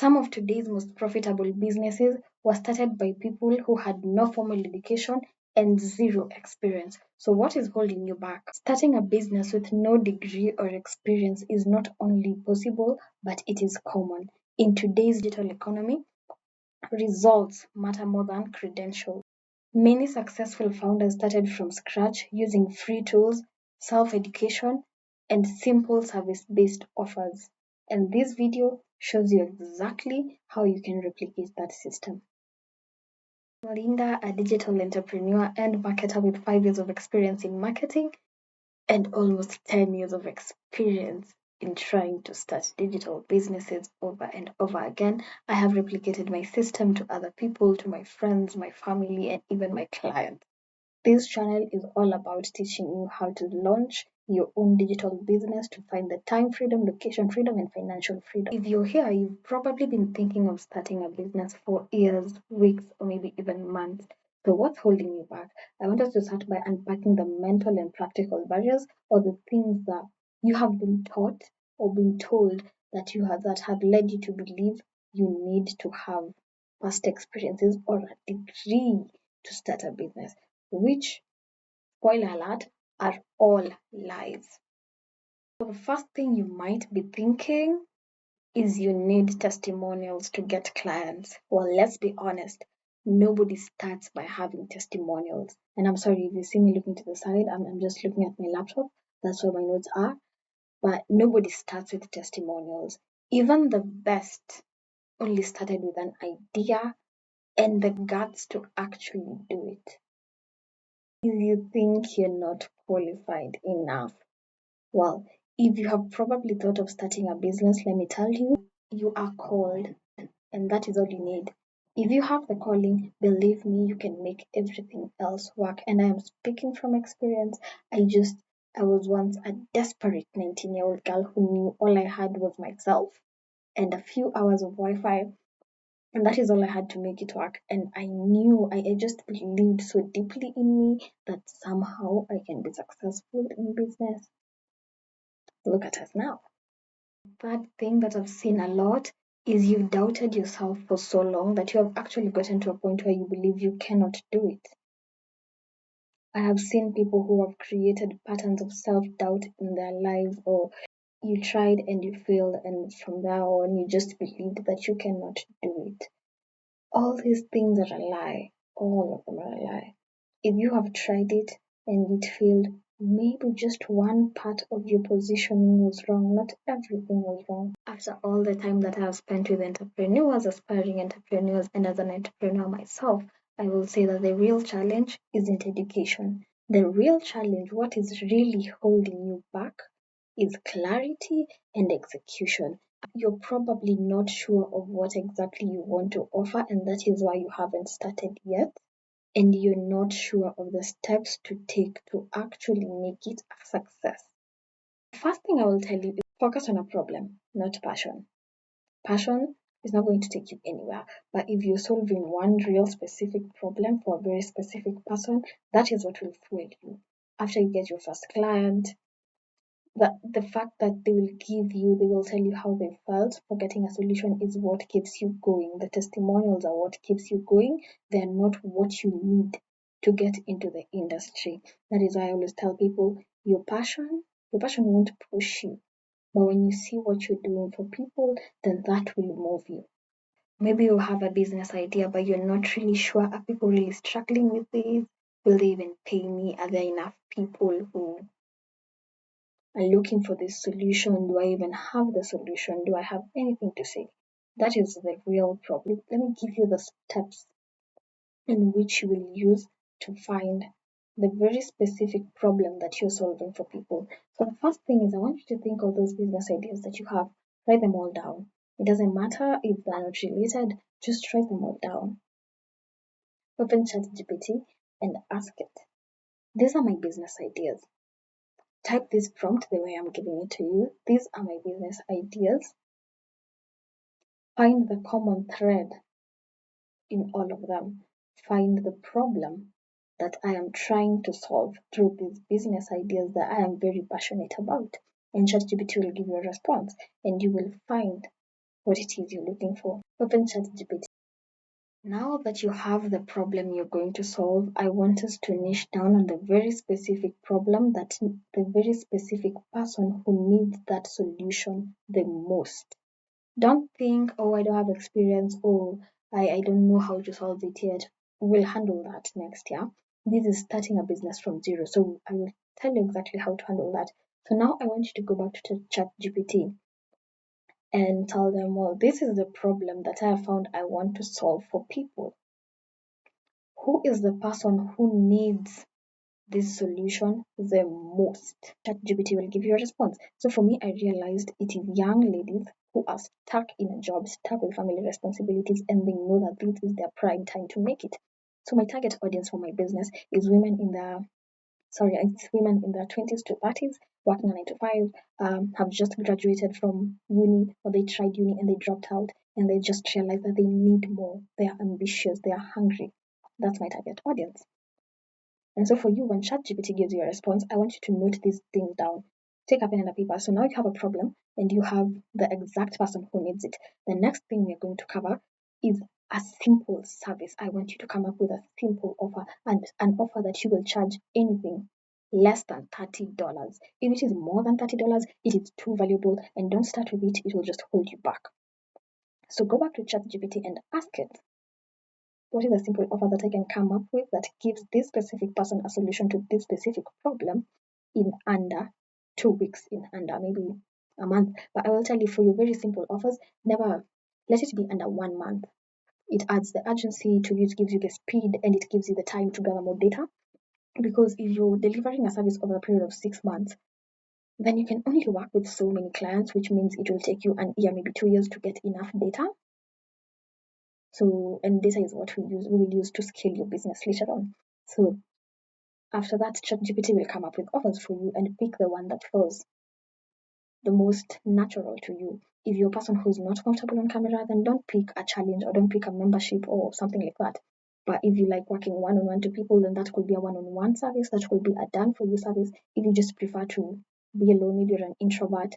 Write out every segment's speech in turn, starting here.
Some of today's most profitable businesses were started by people who had no formal education and zero experience. So, what is holding you back? Starting a business with no degree or experience is not only possible, but it is common. In today's digital economy, results matter more than credentials. Many successful founders started from scratch using free tools, self education, and simple service based offers. And this video shows you exactly how you can replicate that system. Linda, a digital entrepreneur and marketer with 5 years of experience in marketing and almost 10 years of experience in trying to start digital businesses over and over again. I have replicated my system to other people, to my friends, my family, and even my clients. This channel is all about teaching you how to launch your own digital business to find the time freedom, location freedom, and financial freedom. If you're here, you've probably been thinking of starting a business for years, weeks, or maybe even months. So, what's holding you back? I want us to start by unpacking the mental and practical barriers or the things that you have been taught or been told that have led you to believe you need to have past experiences or a degree to start a business, which, spoiler alert, are all lies. So the first thing you might be thinking is you need testimonials to get clients. Well, let's be honest, nobody starts by having testimonials. And I'm sorry if you see me looking to the side, I'm just looking at my laptop. That's where my notes are. But nobody starts with testimonials. Even the best only started with an idea and the guts to actually do it. If you think you're not qualified enough, well, if you have probably thought of starting a business, let me tell you, you are called, and that is all you need. If you have the calling, believe me, you can make everything else work. And I am speaking from experience. I was once a desperate 19-year-old girl who knew all I had was myself and a few hours of Wi Fi, and that is all I had to make it work. And I knew, I just believed so deeply in me that somehow I can be successful in business. Look at us now. Third thing that I've seen a lot is you've doubted yourself for so long that you have actually gotten to a point where you believe you cannot do it. I have seen people who have created patterns of self doubt in their lives, or you tried and you failed, and from there on, you just believed that you cannot do it. All these things are a lie. All of them are a lie. If you have tried it and it failed, maybe just one part of your positioning was wrong, not everything was wrong. After all the time that I have spent with entrepreneurs, aspiring entrepreneurs, and as an entrepreneur myself, I will say that the real challenge isn't education. The real challenge, what is really holding you back, is clarity and execution. You're probably not sure of what exactly you want to offer, and that is why you haven't started yet. And you're not sure of the steps to take to actually make it a success. The first thing I will tell you is focus on a problem, not passion. Passion is not going to take you anywhere, but if you're solving one real specific problem for a very specific person, that is what will fuel you. After you get your first client, the fact that they will tell you how they felt for getting a solution is what keeps you going. The testimonials are what keeps you going. They're not what you need to get into the industry. That is why I always tell people your passion won't push you. But when you see what you're doing for people, then that will move you. Maybe you have a business idea, but you're not really sure. Are people really struggling with this? Will they even pay me? Are there enough people who are looking for this solution? Do I even have the solution? Do I have anything to say? That is the real problem. Let me give you the steps in which you will use to find the very specific problem that you're solving for people. So the first thing is I want you to think of those business ideas that you have. Write them all down. It doesn't matter if they're not related, just write them all down. Open ChatGPT and ask it. These are my business ideas. Type this prompt the way I'm giving it to you. These are my business ideas. Find the common thread in all of them. Find the problem that I am trying to solve through these business ideas that I am very passionate about. And ChatGPT will give you a response, and you will find what it is you're looking for. Open ChatGPT. Now that you have the problem you're going to solve, I want us to niche down on the very specific problem that the very specific person who needs that solution the most. Don't think, oh, I don't have experience, oh, I don't know how to solve it yet. We'll handle that next year. This is starting a business from zero. So I will tell you exactly how to handle that. So now I want you to go back to ChatGPT and tell them, well, this is the problem that I have found I want to solve for people. Who is the person who needs this solution the most? ChatGPT will give you a response. So for me, I realized it is young ladies who are stuck in a job, stuck with family responsibilities, and they know that this is their prime time to make it. So my target audience for my business is it's women in their 20s to 30s, working a 9 to 5, have just graduated from uni, or they tried uni and they dropped out, and they just realized that they need more. They are ambitious, they are hungry. That's my target audience. And so for you, when ChatGPT gives you a response, I want you to note these things down. Take a pen and a paper. So now you have a problem and you have the exact person who needs it. The next thing we're going to cover is a simple service. I want you to come up with a simple offer, and an offer that you will charge anything less than $30. If it is more than $30, it is too valuable, and don't start with it. It will just hold you back. So go back to ChatGPT and ask it, what is a simple offer that I can come up with that gives this specific person a solution to this specific problem in under 2 weeks, in under maybe a month? But I will tell you, for your very simple offers, never let it be under 1 month. It adds the urgency to you, it gives you the speed, and it gives you the time to gather more data. Because if you're delivering a service over a period of 6 months, then you can only work with so many clients, which means it will take you an year, maybe 2 years, to get enough data. So, and data is what we will use to scale your business later on. So after that, ChatGPT will come up with offers for you and pick the one that feels the most natural to you. If you're a person who's not comfortable on camera, then don't pick a challenge or don't pick a membership or something like that. But if you like working one-on-one to people, then that could be a one-on-one service. That could be a done for you service. If you just prefer to be alone, maybe you're an introvert,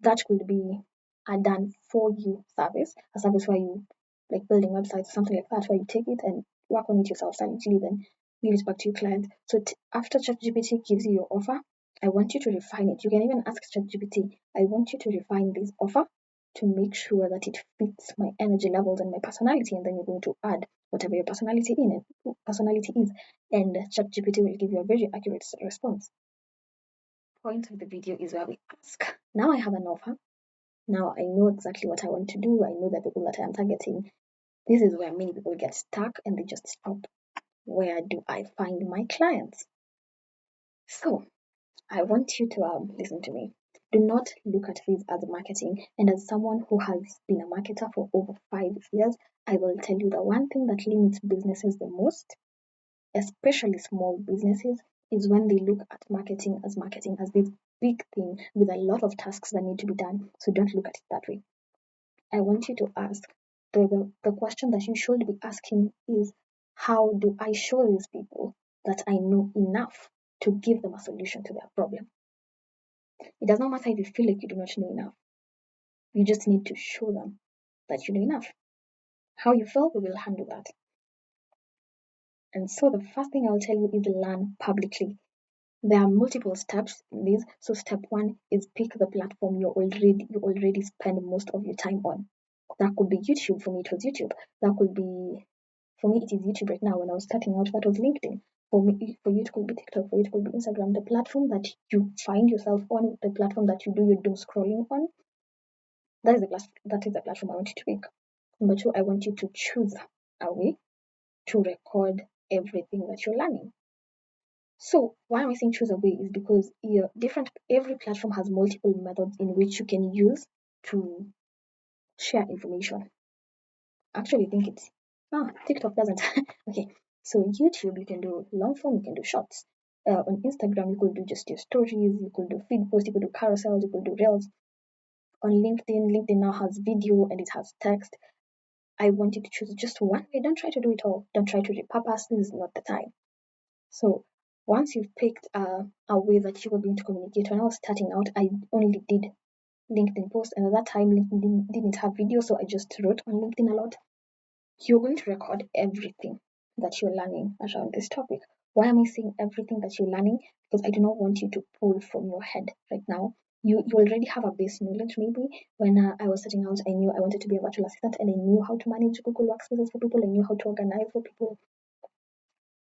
that could be a done for you service, a service where you like building websites, something like that, where you take it and work on it yourself silently, then give it back to your client. So after ChatGPT gives you your offer, I want you to refine it. You can even ask ChatGPT, I want you to refine this offer to make sure that it fits my energy levels and my personality, and then you're going to add whatever your personality is, and ChatGPT will give you a very accurate response. Point of the video is where we ask, now I have an offer. Now I know exactly what I want to do. I know the people that I am targeting. This is where many people get stuck and they just stop. Where do I find my clients? So I want you to listen to me. Do not look at this as marketing. And as someone who has been a marketer for over 5 years, I will tell you the one thing that limits businesses the most, especially small businesses, is when they look at marketing as this big thing with a lot of tasks that need to be done. So don't look at it that way. I want you to ask, the question that you should be asking is, how do I show these people that I know enough to give them a solution to their problem? It does not matter if you feel like you do not know enough. You just need to show them that you know enough. How you feel, we will handle that. And so the first thing I'll tell you is learn publicly. There are multiple steps in this. So step 1 is pick the platform you already spend most of your time on. That could be YouTube. For me, it was YouTube. For me, it is YouTube right now. When I was starting out, that was LinkedIn. For you, it could be TikTok. For you, it could be Instagram. The platform that you find yourself on, the platform that you do your doom scrolling on, that is the platform I want you to pick. Number 2, I want you to choose a way to record everything that you're learning. So why am I saying choose a way is because every platform has multiple methods in which you can use to share information. Actually think it's TikTok doesn't. Okay, so YouTube, you can do long form, you can do shorts. On Instagram, you could do just your stories, you could do feed posts, you could do carousels, you could do reels. On LinkedIn now has video and it has text. I want you to choose just one way. Don't try to do it all. Don't try to repurpose. This is not the time. So once you've picked a way that you are going to communicate, when I was starting out, I only did LinkedIn post, and at that time LinkedIn didn't have video, so I just wrote on LinkedIn a lot. You're going to record everything that you're learning around this topic. Why am I saying everything that you're learning? Because I do not want you to pull from your head right now. You already have a base knowledge. Maybe when I was starting out, I knew I wanted to be a virtual assistant, and I knew how to manage Google Workspaces for people. I knew how to organize for people.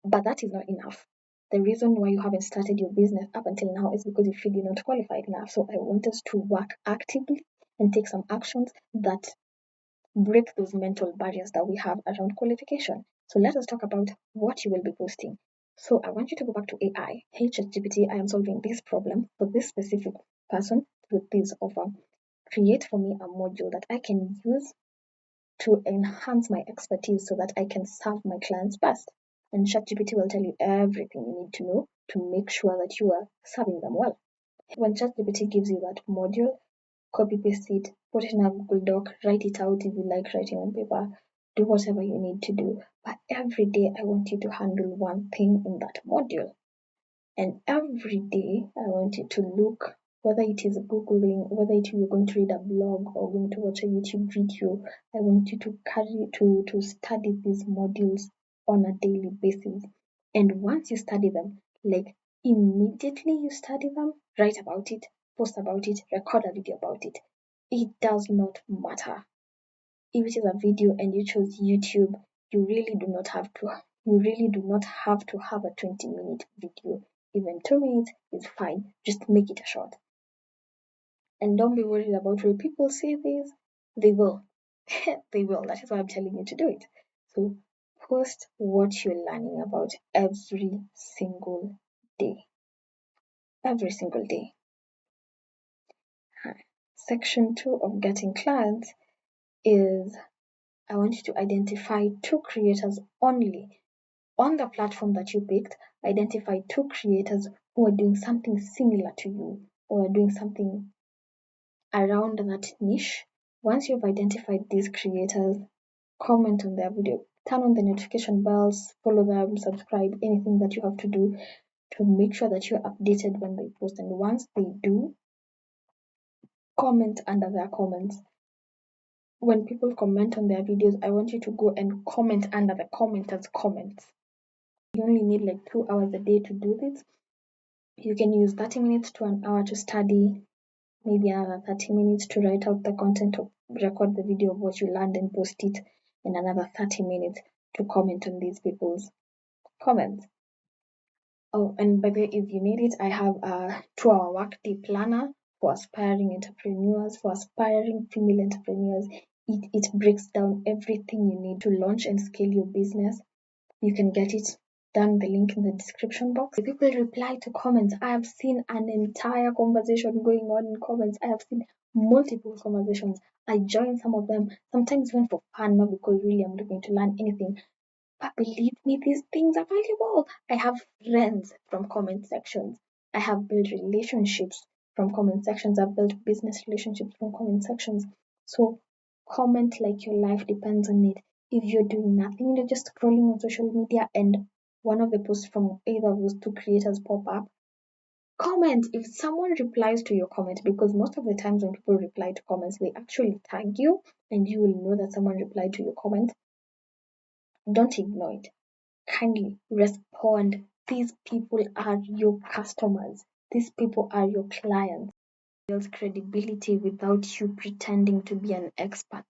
But that is not enough. The reason why you haven't started your business up until now is because you feel you're not qualified enough. So I want us to work actively and take some actions that break those mental barriers that we have around qualification. So let us talk about what you will be posting. So I want you to go back to AI. Hey ChatGPT, I am solving this problem for this specific person with this offer. Create for me a module that I can use to enhance my expertise so that I can serve my clients best. And ChatGPT will tell you everything you need to know to make sure that you are serving them well. When ChatGPT gives you that module, copy paste it, put it in a Google Doc, write it out if you like writing on paper, do whatever you need to do. But every day I want you to handle one thing in that module. And every day I want you to look, whether it is Googling, whether you're going to read a blog or going to watch a YouTube video, I want you to study these modules on a daily basis. And once you study them, like immediately you study them, write about it, post about it, record a video about it. It does not matter. If it is a video and you chose YouTube, you really do not have to have a 20-minute video. Even 2 minutes is fine. Just make it short. And don't be worried about will people say this. They will. They will. That is why I'm telling you to do it. So post what you're learning about every single day. Every single day. Section 2 of getting clients is I want you to identify 2 creators only. On the platform that you picked, identify 2 creators who are doing something similar to you or are doing something around that niche. Once you've identified these creators, comment on their video, turn on the notification bells, follow them, subscribe, anything that you have to do to make sure that you're updated when they post. And once they do, comment under their comments. When people comment on their videos, I want you to go and comment under the commenters' comments. You only need like 2 hours a day to do this. You can use 30 minutes to an hour to study, maybe another 30 minutes to write out the content or record the video of what you learned and post it, and another 30 minutes to comment on these people's comments. Oh, and by the way, if you need it, I have a 2-hour workday planner for aspiring entrepreneurs, for aspiring female entrepreneurs. It breaks down everything you need to launch and scale your business. You can get it down the link in the description box. People reply to comments. I have seen an entire conversation going on in comments. I have seen multiple conversations. I join some of them, sometimes even for fun, not because really I'm looking to learn anything. But believe me, these things are valuable. I have friends from comment sections. I have built relationships from comment sections. I've built business relationships from comment sections. So comment like your life depends on it. If you're doing nothing, you're just scrolling on social media and one of the posts from either of those 2 creators pop up, comment. If someone replies to your comment, because most of the times when people reply to comments, they actually tag you and you will know that someone replied to your comment. Don't ignore it. Kindly respond. These people are your customers. These people are your clients. Build credibility without you pretending to be an expert.